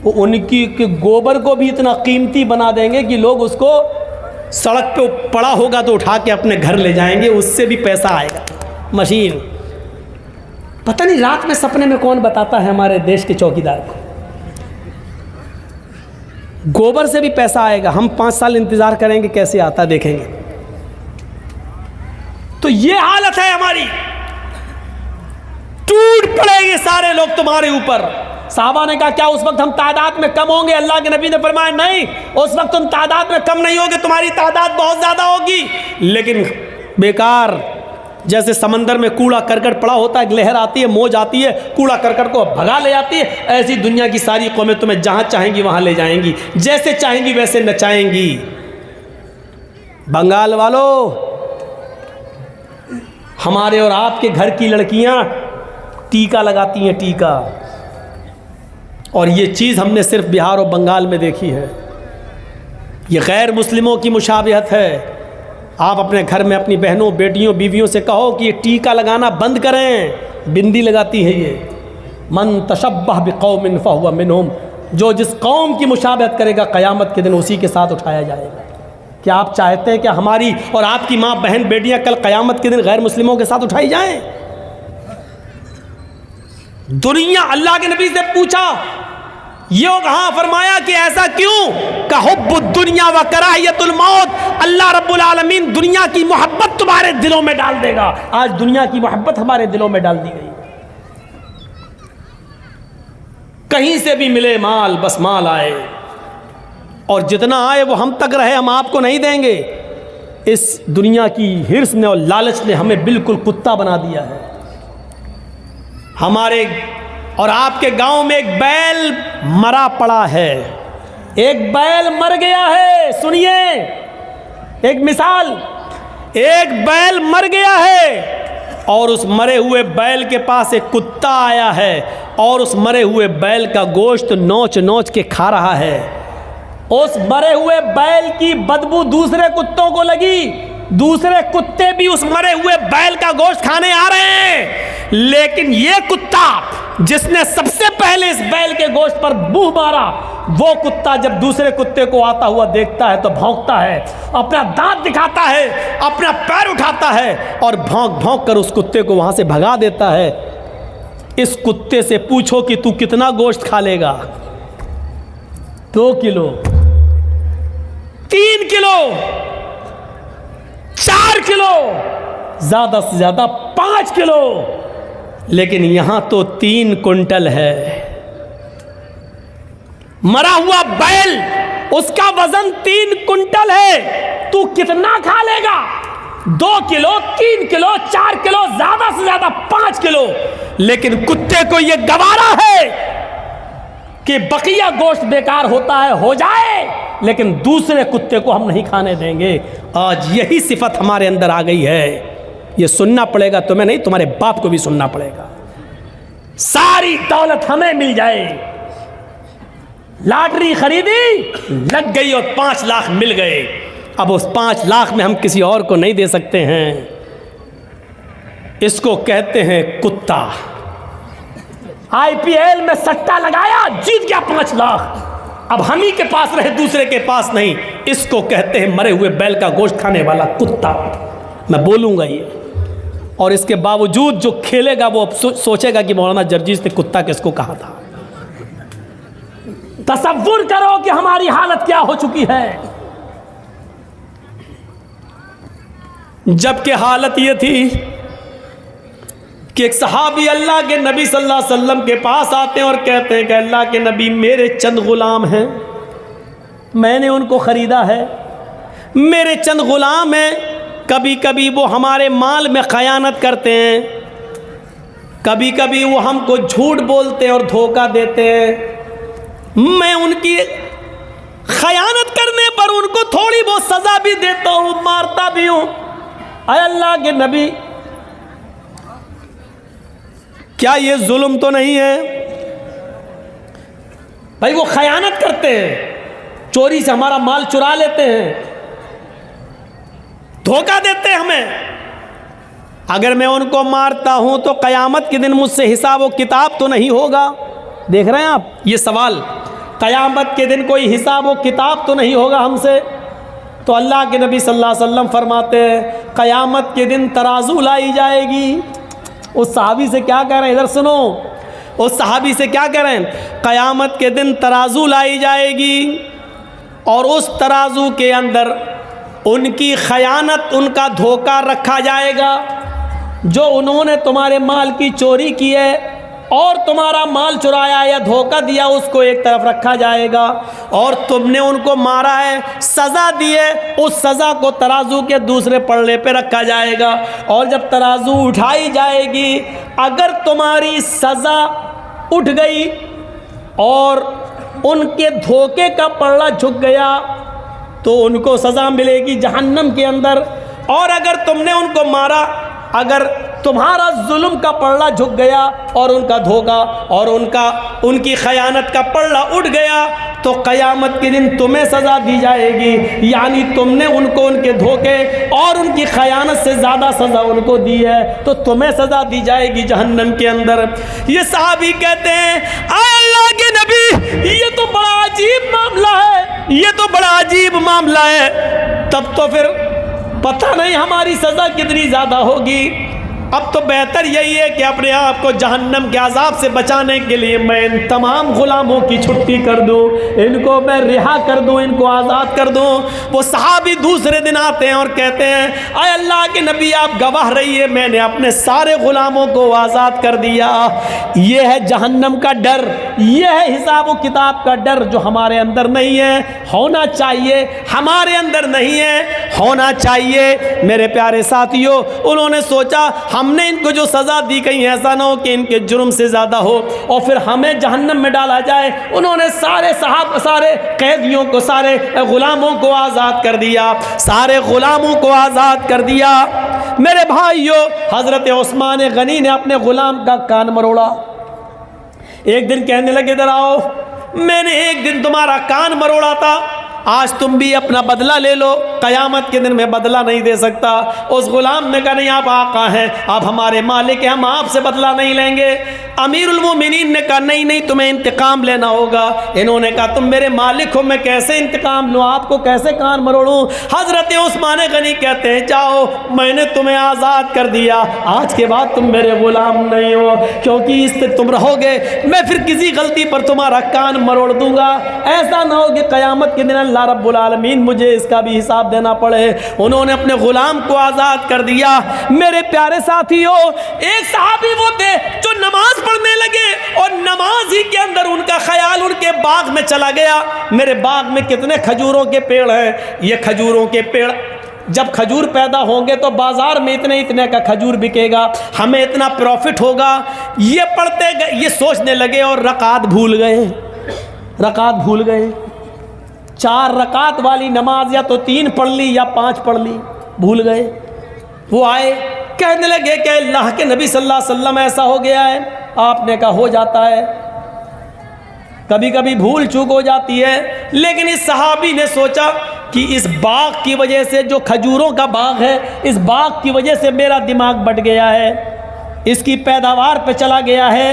Speaker 1: वो उनकी के गोबर को भी इतना कीमती बना देंगे कि लोग उसको सड़क पे पड़ा होगा तो उठा के अपने घर ले जाएंगे, उससे भी पैसा आएगा। मशीन पता नहीं रात में सपने में कौन बताता है हमारे देश के चौकीदार को, गोबर से भी पैसा आएगा, हम 5 साल इंतजार करेंगे कैसे आता देखेंगे। तो ये हालत है हमारी, टूट पड़ेंगे सारे लोग तुम्हारे ऊपर। साहबा ने कहा क्या उस वक्त हम तादाद में कम होंगे? अल्लाह के नबी ने फरमाया नहीं, उस वक्त तुम तादाद में कम नहीं होगे, तुम्हारी तादाद बहुत ज्यादा होगी, लेकिन बेकार। जैसे समंदर में कूड़ा करकट पड़ा होता है, लहर आती है, मौज आती है, कूड़ा करकट को भगा ले जाती है, ऐसी दुनिया की सारी कौमें तुम्हें जहां चाहेंगी वहां ले जाएंगी, जैसे चाहेंगी वैसे नचाएंगी। बंगाल वालों, हमारे और आपके घर की लड़कियां टीका लगाती हैं, टीका, और ये चीज़ हमने सिर्फ बिहार और बंगाल में देखी है। ये गैर मुस्लिमों की मुशाबिहत है। आप अपने घर में अपनी बहनों, बेटियों, बीवियों से कहो कि ये टीका लगाना बंद करें। बिंदी लगाती है ये। मन तशब्बह बिकौमिन फहुवा मिनहुम, जो जिस कौम की मुशाबिहत करेगा क़यामत के दिन उसी के साथ उठाया जाएगा। क्या आप चाहते हैं कि हमारी और आपकी माँ, बहन, बेटियाँ कल क़यामत के दिन गैर मुस्लिमों के साथ उठाई जाएं? दुनिया, अल्लाह के नबी से पूछा, ये कहाँ फरमाया कि ऐसा क्यों? का हुब्बुद दुनिया व कराहियतुल मौत, अल्लाह रब्बुल आलमीन दुनिया की मोहब्बत तुम्हारे दिलों में डाल देगा। आज दुनिया की मोहब्बत हमारे दिलों में डाल दी गई। कहीं से भी मिले माल, बस माल आए, और जितना आए वो हम तक रहे, हम आपको नहीं देंगे। इस दुनिया की हिर्स ने और लालच ने हमें बिल्कुल कुत्ता बना दिया है। हमारे और आपके गांव में एक बैल मरा पड़ा है, एक बैल मर गया है। सुनिए एक मिसाल, एक बैल मर गया है और उस मरे हुए बैल के पास एक कुत्ता आया है और उस मरे हुए बैल का गोश्त नोच नोच के खा रहा है। उस मरे हुए बैल की बदबू दूसरे कुत्तों को लगी, दूसरे कुत्ते भी उस मरे हुए बैल का गोश्त खाने आ रहे हैं, लेकिन ये कुत्ता जिसने सबसे पहले इस बैल के गोश्त पर मुंह मारा, वो कुत्ता जब दूसरे कुत्ते को आता हुआ देखता है तो भौंकता है, अपना दांत दिखाता है, अपना पैर उठाता है और भौंक भौंक कर उस कुत्ते को वहां से भगा देता है। इस कुत्ते से पूछो कि तू कितना गोश्त खा लेगा? 2 किलो, 3 किलो, 4 किलो, ज्यादा से ज्यादा 5 किलो, लेकिन यहां तो 3 कुंटल है। मरा हुआ बैल, उसका वजन 3 कुंटल है, तू कितना खा लेगा? 2 किलो, 3 किलो, 4 किलो, ज्यादा से ज्यादा 5 किलो। लेकिन कुत्ते को यह गवारा है कि बकिया गोश्त बेकार होता है, हो जाए, लेकिन दूसरे कुत्ते को हम नहीं खाने देंगे। आज यही सिफत हमारे अंदर आ गई है। ये सुनना पड़ेगा, तुम्हें नहीं, तुम्हारे बाप को भी सुनना पड़ेगा। सारी दौलत हमें मिल जाए, लॉटरी खरीदी, लग गई और 5 लाख मिल गए, अब उस 5 लाख में हम किसी और को नहीं दे सकते हैं। इसको कहते हैं कुत्ता। IPL में सट्टा लगाया, जीत गया 5 लाख, अब हम ही के पास रहे, दूसरे के पास नहीं। इसको कहते हैं मरे हुए बैल का गोश्त खाने वाला कुत्ता। मैं बोलूंगा ये, और इसके बावजूद जो खेलेगा वो सोचेगा कि मौलाना जर्जीस ने कुत्ता किसको कहा था। तसव्वुर करो कि हमारी हालत क्या हो चुकी है। जबकि हालत ये थी कि एक सहाबी अल्लाह के नबी सल्लल्लाहु अलैहि वसल्लम के पास आते हैं और कहते हैं कि अल्लाह के नबी, मेरे चंद गुलाम हैं, मैंने उनको ख़रीदा है, मेरे चंद गुलाम हैं, कभी कभी वो हमारे माल में खयानत करते हैं, कभी कभी वो हमको झूठ बोलते हैं और धोखा देते हैं। मैं उनकी खयानत करने पर उनको थोड़ी बहुत सज़ा भी देता हूँ, मारता भी हूँ। अरे अल्लाह के नबी, क्या ये जुल्म तो नहीं है? भाई वो खयानत करते हैं, चोरी से हमारा माल चुरा लेते हैं, धोखा देते हैं हमें। अगर मैं उनको मारता हूं तो कयामत के दिन मुझसे हिसाब व किताब तो नहीं होगा? देख रहे हैं आप ये सवाल, कयामत के दिन कोई हिसाब व किताब तो नहीं होगा हमसे? तो अल्लाह के नबी सल्लल्लाहु अलैहि वसल्लम फरमाते हैं, कयामत के दिन तराजू लाई जाएगी, उस सहाबी से क्या कह रहे हैं, इधर सुनो, उस सहाबी से क्या कह रहे हैं, क़यामत के दिन तराजू लाई जाएगी और उस तराजू के अंदर उनकी खयानत, उनका धोखा रखा जाएगा। जो उन्होंने तुम्हारे माल की चोरी की है और तुम्हारा माल चुराया या धोखा दिया, उसको एक तरफ रखा जाएगा, और तुमने उनको मारा है, सज़ा दी है, उस सज़ा को तराजू के दूसरे पल्ले पे रखा जाएगा। और जब तराजू उठाई जाएगी, अगर तुम्हारी सज़ा उठ गई और उनके धोखे का पल्ला झुक गया तो उनको सज़ा मिलेगी जहन्नम के अंदर। और अगर तुमने उनको मारा, अगर तुम्हारा जुल्म का पल्ला झुक गया और उनका धोखा और उनकी खयानत का पल्ला उठ गया, तो क़यामत के दिन तुम्हें सज़ा दी जाएगी। यानी तुमने उनको उनके धोखे और उनकी खयानत से ज़्यादा सज़ा उनको दी है, तो तुम्हें सज़ा दी जाएगी जहन्नम के अंदर। ये सहाबी कहते हैं, आए अल्लाह के नबी, ये तो बड़ा अजीब मामला है, ये तो बड़ा अजीब मामला है। तब तो फिर पता नहीं हमारी सज़ा कितनी ज़्यादा होगी। अब तो बेहतर यही है कि अपने आप को जहन्नम के अजाब से बचाने के लिए मैं इन तमाम ग़ुलामों की छुट्टी कर दूं, इनको मैं रिहा कर दूं, इनको आज़ाद कर दूं। वो सहाबी दूसरे दिन आते हैं और कहते हैं, आए अल्लाह के नबी, आप गवाह रहिए, मैंने अपने सारे ग़ुलामों को आज़ाद कर दिया। ये है जहन्नम का डर, ये है हिसाब व किताब का डर जो हमारे अंदर नहीं है, होना चाहिए, हमारे अंदर नहीं है, होना चाहिए। मेरे प्यारे साथियों, उन्होंने सोचा हमने इनको जो सज़ा दी, कहीं ऐसा ना हो कि इनके जुर्म से ज़्यादा हो और फिर हमें जहन्नम में डाला जाए। उन्होंने सारे कैदियों को, सारे ग़ुलामों को आज़ाद कर दिया, सारे ग़ुलामों को आज़ाद कर दिया। मेरे भाइयों, हज़रत उस्मान गनी ने अपने ग़ुलाम का कान मरोड़ा। एक दिन कहने लगे, इधर आओ, मैंने एक दिन तुम्हारा कान मरोड़ा था, आज तुम भी अपना बदला ले लो। क़यामत के दिन में बदला नहीं दे सकता। उस ग़ुलाम ने कहा, नहीं, आप आका हैं, आप हमारे मालिक हैं, हम आपसे बदला नहीं लेंगे। अमीरुल मोमिनीन ने कहा, नहीं नहीं, तुम्हें इंतकाम लेना होगा। इन्होंने कहा, तुम मेरे मालिक हो, मैं कैसे इंतकाम लूँ, आपको कैसे कान मरोड़ूँ। हज़रत उस्मान गनी कहते हैं, जाओ, मैंने तुम्हें आज़ाद कर दिया, आज के बाद तुम मेरे ग़ुलाम नहीं हो, क्योंकि इससे तुम रहोगे मैं फिर किसी गलती पर तुम्हारा कान मरोड़ दूँगा। ऐसा ना हो कि क़यामत के दिन अल्लाह रब्बुल आलमीन मुझे इसका भी हिसाब देना पड़े। उन्होंने अपने ग़ुलाम को आज़ाद कर दिया। मेरे प्यारे साथियों, एक सहाबी वो थे जो नमाज पढ़ने लगे और नमाज ही के अंदर उनका ख्याल उनके बाग में चला गया। मेरे बाग में कितने खजूरों के पेड़ हैं, ये खजूरों के पेड़, जब खजूर पैदा होंगे तो बाज़ार में इतने इतने का खजूर बिकेगा, हमें इतना प्रॉफिट होगा। ये पढ़ते गए, ये सोचने लगे और रकात भूल गए, रकात भूल गए। 4 रकात वाली नमाज या तो 3 पढ़ ली या 5 पढ़ ली, भूल गए। वो आए, कहने लगे कि अल्लाह के नबी सल्लल्लाहु अलैहि वसल्लम, ऐसा हो गया है। आपने कहा, हो जाता है, कभी कभी भूल चूक हो जाती है। लेकिन इस सहाबी ने सोचा कि इस बाग की वजह से, जो खजूरों का बाग है, इस बाग की वजह से मेरा दिमाग बट गया है, इसकी पैदावार पे चला गया है।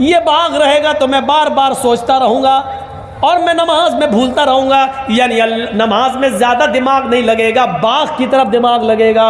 Speaker 1: ये बाग रहेगा तो मैं बार बार सोचता रहूँगा और मैं नमाज में भूलता रहूँगा। यानी नमाज में ज़्यादा दिमाग नहीं लगेगा, बाग की तरफ दिमाग लगेगा।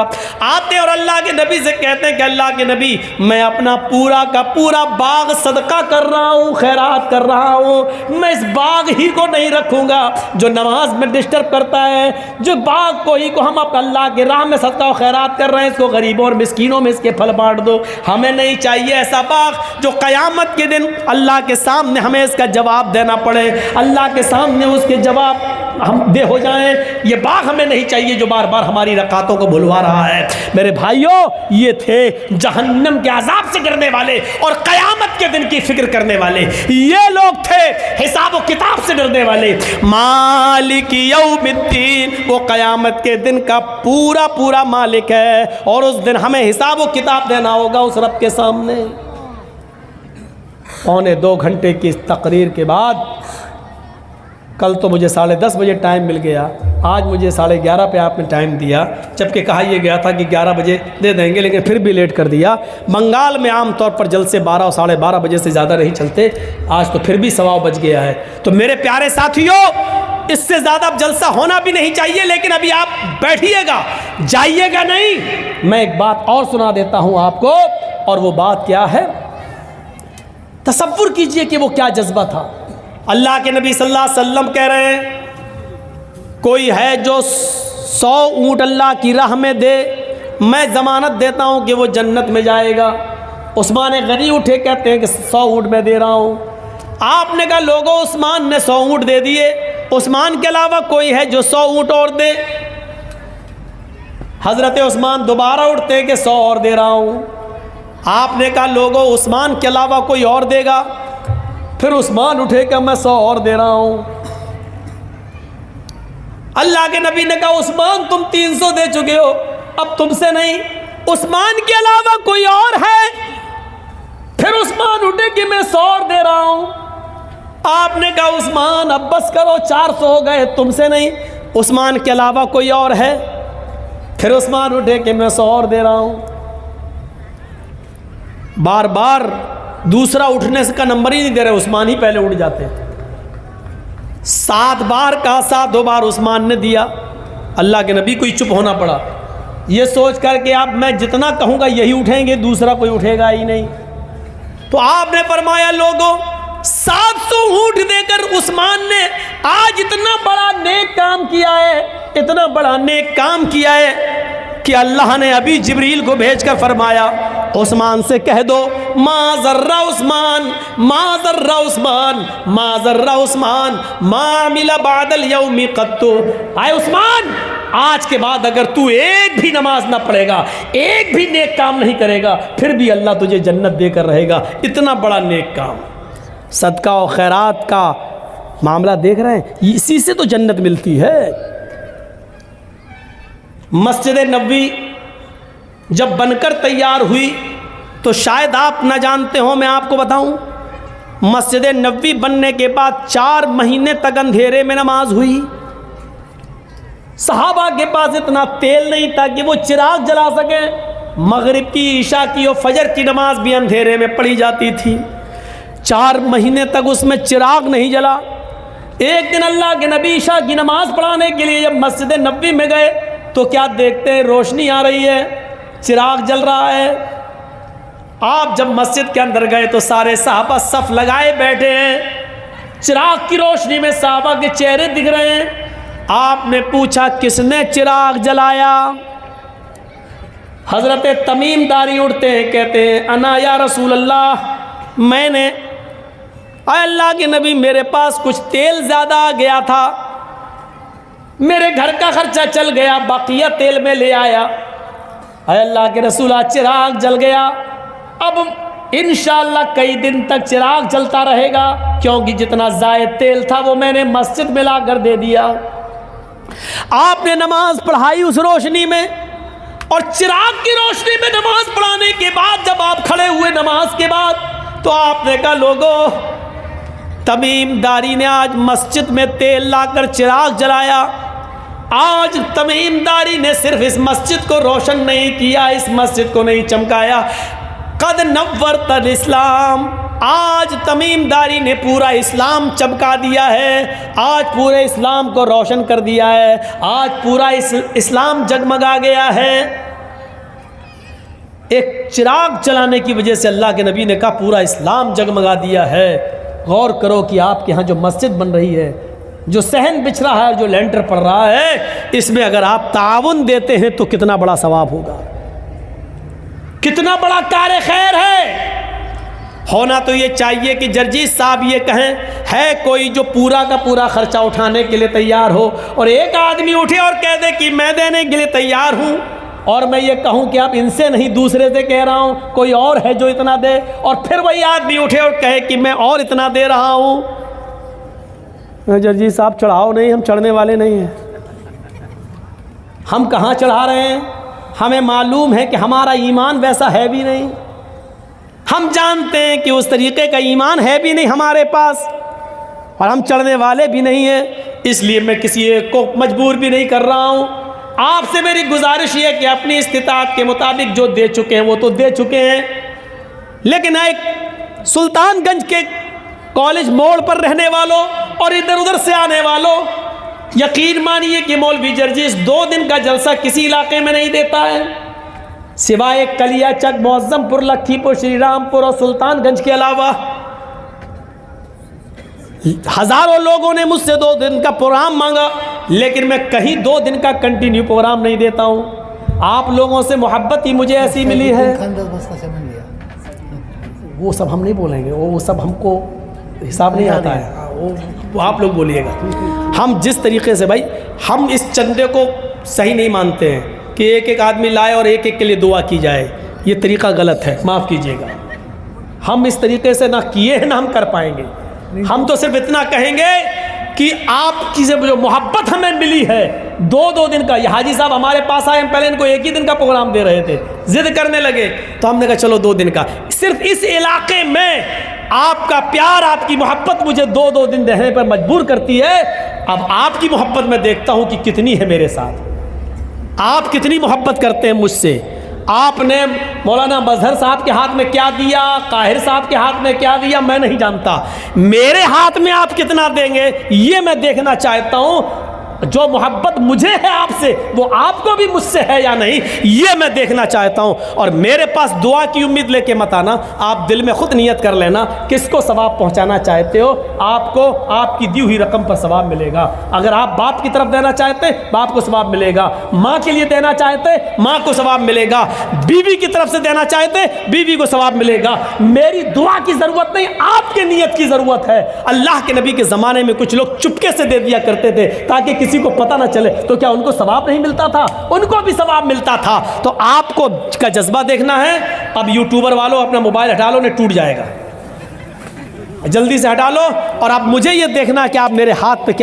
Speaker 1: आते और अल्लाह के नबी से कहते हैं कि अल्लाह के नबी, मैं अपना पूरा का पूरा बाग सदका कर रहा हूँ, खैरात कर रहा हूँ, मैं इस बाग ही को नहीं रखूँगा जो नमाज में डिस्टर्ब करता है, जो बाग को ही को हम अपना अल्लाह के राह में सदका और खैरात कर रहे हैं, इसको गरीबों और मिस्कीनों में इसके फल बांट दो। हमें नहीं चाहिए ऐसा बाग जो क़यामत के दिन अल्लाह के सामने हमें इसका जवाब देना पड़े, अल्लाह के सामने उसके जवाब हम दे हो जाएं। ये बाग हमें नहीं चाहिए जो बार बार हमारी रकातों को भुलवा रहा है। मेरे भाइयों, ये थे जहन्नम के अजाब से डरने वाले और क़यामत के दिन की फिक्र करने वाले। ये लोग थे हिसाब व किताब से डरने वाले। मालिक यौमिद्दीन, वो क़यामत के दिन का पूरा पूरा मालिक है और उस दिन हमें हिसाब व किताब देना होगा उस रब के सामने। 1.25 घंटे की इस तकरीर के बाद, कल तो मुझे 10:30 बजे टाइम मिल गया, आज मुझे 11:30 पे आपने टाइम दिया, जबकि कहा यह गया था कि 11 बजे दे देंगे, लेकिन फिर भी लेट कर दिया। बंगाल में आमतौर पर जलसे 12 और 12:30 बजे से ज़्यादा नहीं चलते, आज तो फिर भी 1:15 बज गया है। तो मेरे प्यारे साथियों, इससे ज़्यादा अब जलसा होना भी नहीं चाहिए, लेकिन अभी आप बैठिएगा, जाइएगा नहीं। मैं एक बात और सुना देता हूँ आपको। और वो बात क्या है, तसव्वुर कीजिए कि वो क्या जज्बा था। अल्लाह के नबी सल्लल्लाहु अलैहि वसल्लम कह रहे हैं कोई है जो 100 ऊँट अल्लाह की राह में दे, मैं ज़मानत देता हूँ कि वो जन्नत में जाएगा। उस्मान गनी उठे कहते हैं कि 100 ऊँट मैं दे रहा हूँ। आपने कहा लोगों उस्मान ने 100 ऊँट दे दिए, उस्मान के अलावा कोई है जो 100 ऊँट और दे। हज़रत उस्मान दोबारा उठते कि 100 और दे रहा हूँ। आपने कहा लोगों उस्मान के अलावा कोई और देगा, फिर उस्मान उठे कि मैं 100 और दे रहा हूँ। अल्लाह के नबी ने कहा उस्मान तुम 300 दे चुके हो, अब तुमसे नहीं, उस्मान के अलावा कोई और है? फिर उस्मान उठे कि मैं 100 और दे रहा हूँ। आपने कहा उस्मान अब बस करो, 400 हो गए, तुमसे नहीं, उस्मान के अलावा कोई और है? फिर उस्मान उठे कि मैं 100 और दे रहा हूँ। बार बार दूसरा उठने का नंबर ही नहीं दे रहे, उस्मान ही पहले उठ जाते। 7 बार कहा, 7 बार उस्मान ने दिया। अल्लाह के नबी को ही चुप होना पड़ा, ये सोच कर के आप मैं जितना कहूँगा यही उठेंगे, दूसरा कोई उठेगा ही नहीं। तो आपने फरमाया लोगों 700 ऊँट देकर उस्मान ने आज इतना बड़ा नेक काम किया है, इतना बड़ा नेक काम किया है कि अल्लाह ने अभी जिब्रील को भेजकर फरमाया उस्मान से कह दो माज़र्रा उस्मान, माज़र्रा उस्मान, माज़र्रा उस्मान, मामिला बादल यौमी कत्तु। आए उस्मान, आज के बाद अगर तू एक भी नमाज ना पढ़ेगा, एक भी नेक काम नहीं करेगा, फिर भी अल्लाह तुझे जन्नत देकर रहेगा। इतना बड़ा नेक काम, सदका और खैरात का मामला देख रहे हैं, इसी से तो जन्नत मिलती है। मस्जिद नबवी जब बनकर तैयार हुई तो शायद आप न जानते हो, मैं आपको बताऊं, मस्जिद नबवी बनने के बाद 4 महीने तक अंधेरे में नमाज हुई। सहाबा के पास इतना तेल नहीं था कि वो चिराग जला सके। मगरिब की, ईशा की और फजर की नमाज भी अंधेरे में पढ़ी जाती थी। 4 महीने तक उसमें चिराग नहीं जला। एक दिन अल्लाह के नबी ईशा की नमाज पढ़ाने के लिए जब मस्जिद नबवी में गए तो क्या देखते हैं, रोशनी आ रही है, चिराग जल रहा है। आप जब मस्जिद के अंदर गए तो सारे सहाबा सफ लगाए बैठे हैं, चिराग की रोशनी में सहाबा के चेहरे दिख रहे हैं। आपने पूछा किसने चिराग जलाया? हजरत तमीम दारी उठते हैं, कहते हैं अना या रसूल अल्लाह, मैंने। अल्लाह के नबी मेरे पास कुछ तेल ज़्यादा आ गया था, मेरे घर का खर्चा चल गया, बाकिया तेल में ले आया। अल्लाह के रसूल आज चिराग जल गया, अब इंशाअल्लाह कई दिन तक चिराग जलता रहेगा, क्योंकि जितना ज़ायद तेल था वो मैंने मस्जिद में ला कर दे दिया। आपने नमाज पढ़ाई उस रोशनी में, और चिराग की रोशनी में नमाज पढ़ाने के बाद जब आप खड़े हुए नमाज के बाद, तो आपने कहा लोगों, तमीम दारी ने आज मस्जिद में तेल लाकर चिराग जलाया। आज तमीम दारी ने सिर्फ इस मस्जिद को रोशन नहीं किया, इस मस्जिद को नहीं चमकाया, कद नव्वरतल इस्लाम, आज तमीम दारी ने पूरा इस्लाम चमका दिया है, आज पूरे इस्लाम को रोशन कर दिया है, आज पूरा इस्लाम जगमगा गया है। एक चिराग जलाने की वजह से अल्लाह के नबी ने कहा पूरा इस्लाम जगमगा दिया है। गौर करो कि आपके यहाँ जो मस्जिद बन रही है, जो सहन बिछ रहा है और जो लेंटर पड़ रहा है, इसमें अगर आप ताउन देते हैं तो कितना बड़ा सवाब होगा, कितना बड़ा कार्य खैर है। होना तो ये चाहिए कि जर्जीस साहब ये कहें, है कोई जो पूरा का पूरा खर्चा उठाने के लिए तैयार हो, और एक आदमी उठे और कह दे कि मैं देने के लिए तैयार हूँ, और मैं ये कहूँ कि आप इनसे नहीं दूसरे से कह रहा हूँ, कोई और है जो इतना दे, और फिर वही आदमी उठे और कहे कि मैं और इतना दे रहा हूँ। जर्जी साहब चढ़ाओ नहीं, हम चढ़ने वाले नहीं हैं। हम कहाँ चढ़ा रहे हैं, हमें मालूम है कि हमारा ईमान वैसा है भी नहीं, हम जानते हैं कि उस तरीक़े का ईमान है भी नहीं हमारे पास, और हम चढ़ने वाले भी नहीं हैं। इसलिए मैं किसी एक को मजबूर भी नहीं कर रहा हूँ। आपसे मेरी गुजारिश ये है कि अपनी इस्तिताअत के मुताबिक जो दे चुके हैं वो तो दे चुके हैं, लेकिन एक सुल्तानगंज के कॉलेज मोड़ पर रहने वालों और इधर उधर से आने वालों, यकीन मानिए कि मौलवी जर्जीस 2 दिन का जलसा किसी इलाके में नहीं देता है। सिवाय कलियाचक, मौज़मपुर, लखीपुर, श्रीरामपुर और सुल्तानगंज के अलावा हज़ारों लोगों ने मुझसे 2 दिन का प्रोग्राम मांगा, लेकिन मैं कहीं 2 दिन का कंटिन्यू प्रोग्राम नहीं देता हूँ। आप लोगों से मोहब्बत ही मुझे ऐसी मिली है। वो सब हम नहीं बोलेंगे, वो सब हमको हिसाब नहीं आता है, वो आप लोग बोलिएगा। हम जिस तरीके से भाई, हम इस चंदे को सही नहीं मानते हैं कि एक एक आदमी लाए और एक एक के लिए दुआ की जाए। ये तरीका गलत है, माफ़ कीजिएगा। हम इस तरीके से ना किए हैं ना हम कर पाएंगे। हम तो सिर्फ इतना कहेंगे कि आपकी से जो मोहब्बत हमें मिली है 2-2 दिन का। ये हाजी साहब हमारे पास आए, हम पहले इनको 1 ही दिन का प्रोग्राम दे रहे थे, जिद करने लगे तो हमने कहा चलो 2 दिन का। सिर्फ इस इलाके में आपका प्यार, आपकी मोहब्बत मुझे 2-2 दिन रहने पर मजबूर करती है। अब आपकी मोहब्बत मैं देखता हूँ कि कितनी है मेरे साथ, आप कितनी मोहब्बत करते हैं मुझसे। आपने मौलाना मजहर साहब के हाथ में क्या दिया, काहिर साहब के हाथ में क्या दिया, मैं नहीं जानता। मेरे हाथ में आप कितना देंगे ये मैं देखना चाहता हूँ। जो मोहब्बत मुझे है आपसे, वो आपको भी मुझसे है या नहीं, ये मैं देखना चाहता हूँ। और मेरे पास दुआ की उम्मीद लेके मत आना, आप दिल में खुद नियत कर लेना किसको सवाब पहुँचाना चाहते हो। आपको आपकी दी हुई रकम पर सवाब मिलेगा। अगर आप बाप की तरफ देना चाहते, बाप को सवाब मिलेगा। माँ के लिए देना चाहते, माँ को सवाब मिलेगा। बीवी की तरफ से देना चाहते, बीवी को सवाब मिलेगा। मेरी दुआ की ज़रूरत नहीं, आपके नियत की ज़रूरत है। अल्लाह के नबी के ज़माने में कुछ लोग चुपके से दे दिया करते थे ताकि किसी को पता ना चले, तो क्या उनको सवाब नहीं मिलता था? उनको भी सवाब मिलता था। तो आपको का जज्बा देखना है। अब यूट्यूबर वालों अपना मोबाइल हटा लो, नहीं टूट जाएगा, जल्दी से हटा लो। और अब मुझे ये देखना कि आप मेरे हाथ पे क्या